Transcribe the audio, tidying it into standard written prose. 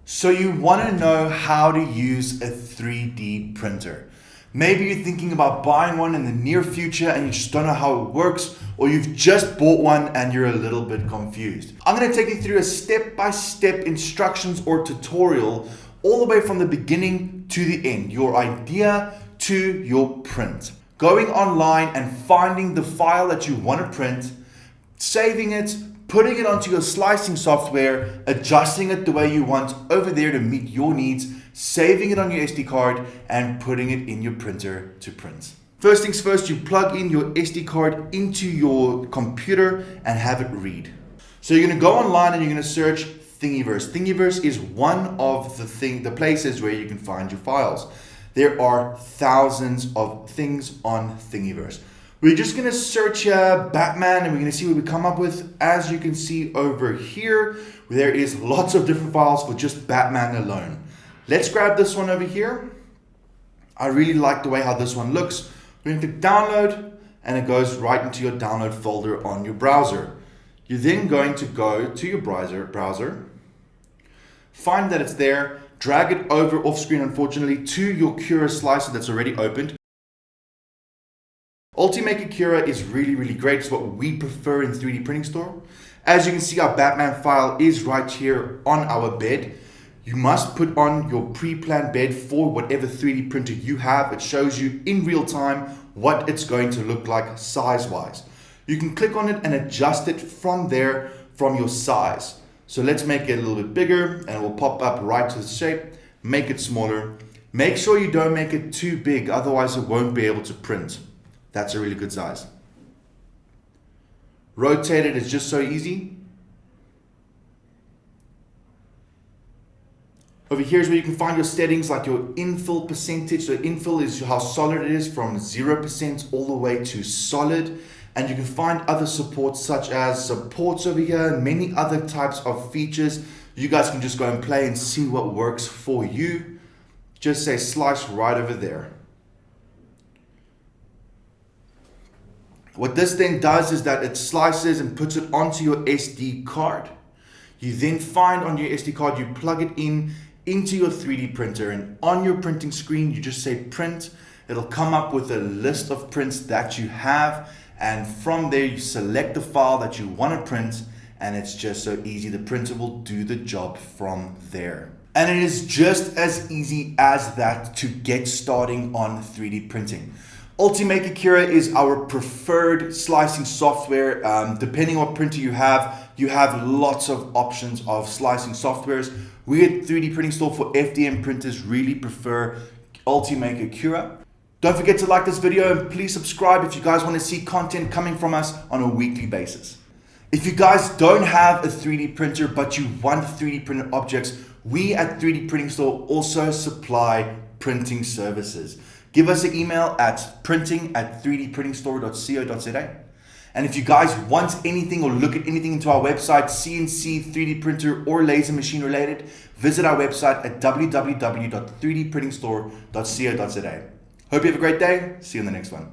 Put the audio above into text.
So you want to know how to use a 3D printer. Maybe you're thinking about buying one in the near future and you just don't know how it works, or you've just bought one and you're a little bit confused. I'm going to take you through a step-by-step instructions or tutorial all the way from the beginning to the end, your idea to your print. Going online and finding the file that you want to print, saving it, putting it onto your slicing software, adjusting it the way you want over there to meet your needs, saving it on your SD card, and putting it in your printer to print. First things first, you plug in your SD card into your computer and have it read. So you're going to go online and you're going to search Thingiverse. Thingiverse is one of the places where you can find your files. There are thousands of things on Thingiverse. We're just going to search Batman and we're going to see what we come up with. As you can see over here, there is lots of different files for just Batman alone. Let's grab this one over here. I really like the way how this one looks. We're going to click download and it goes right into your download folder on your browser. You're then going to go to your browser, find that it's there, drag it over off screen unfortunately to your Cura slicer that's already opened. Ultimaker Cura is really great. It's what we prefer in 3D Printing Store. As you can see, our Batman file is right here on our bed. You must put on your pre-planned bed for whatever 3D printer you have. It shows you in real time what it's going to look like size-wise. You can click on it and adjust it from there from your size. So let's make it a little bit bigger and it will pop up right to the shape. Make it smaller. Make sure you don't make it too big, otherwise it won't be able to print. That's a really good size. Rotate it is just so easy. Over here is where you can find your settings like your infill percentage. So infill is how solid it is from 0% all the way to solid. And you can find other supports such as supports over here and many other types of features. You guys can just go and play and see what works for you. Just say slice right over there. What this then does is that it slices and puts it onto your SD card. You then find on your SD card, you plug it into your 3D printer, and on your printing screen, you just say print. It'll come up with a list of prints that you have. And from there, you select the file that you want to print, and it's just so easy. The printer will do the job from there. And it is just as easy as that to get starting on 3D printing. Ultimaker Cura is our preferred slicing software. Depending on what printer you have lots of options of slicing softwares. We at 3D Printing Store for FDM printers really prefer Ultimaker Cura. Don't forget to like this video and please subscribe if you guys want to see content coming from us on a weekly basis. If you guys don't have a 3D printer but you want 3D printed objects, we at 3D Printing Store also supply printing services. Give us an email at printing@3dprintingstore.co.za. And if you guys want anything or look at anything into our website, CNC, 3D printer, or laser machine related, visit our website at www.3dprintingstore.co.za. Hope you have a great day. See you in the next one.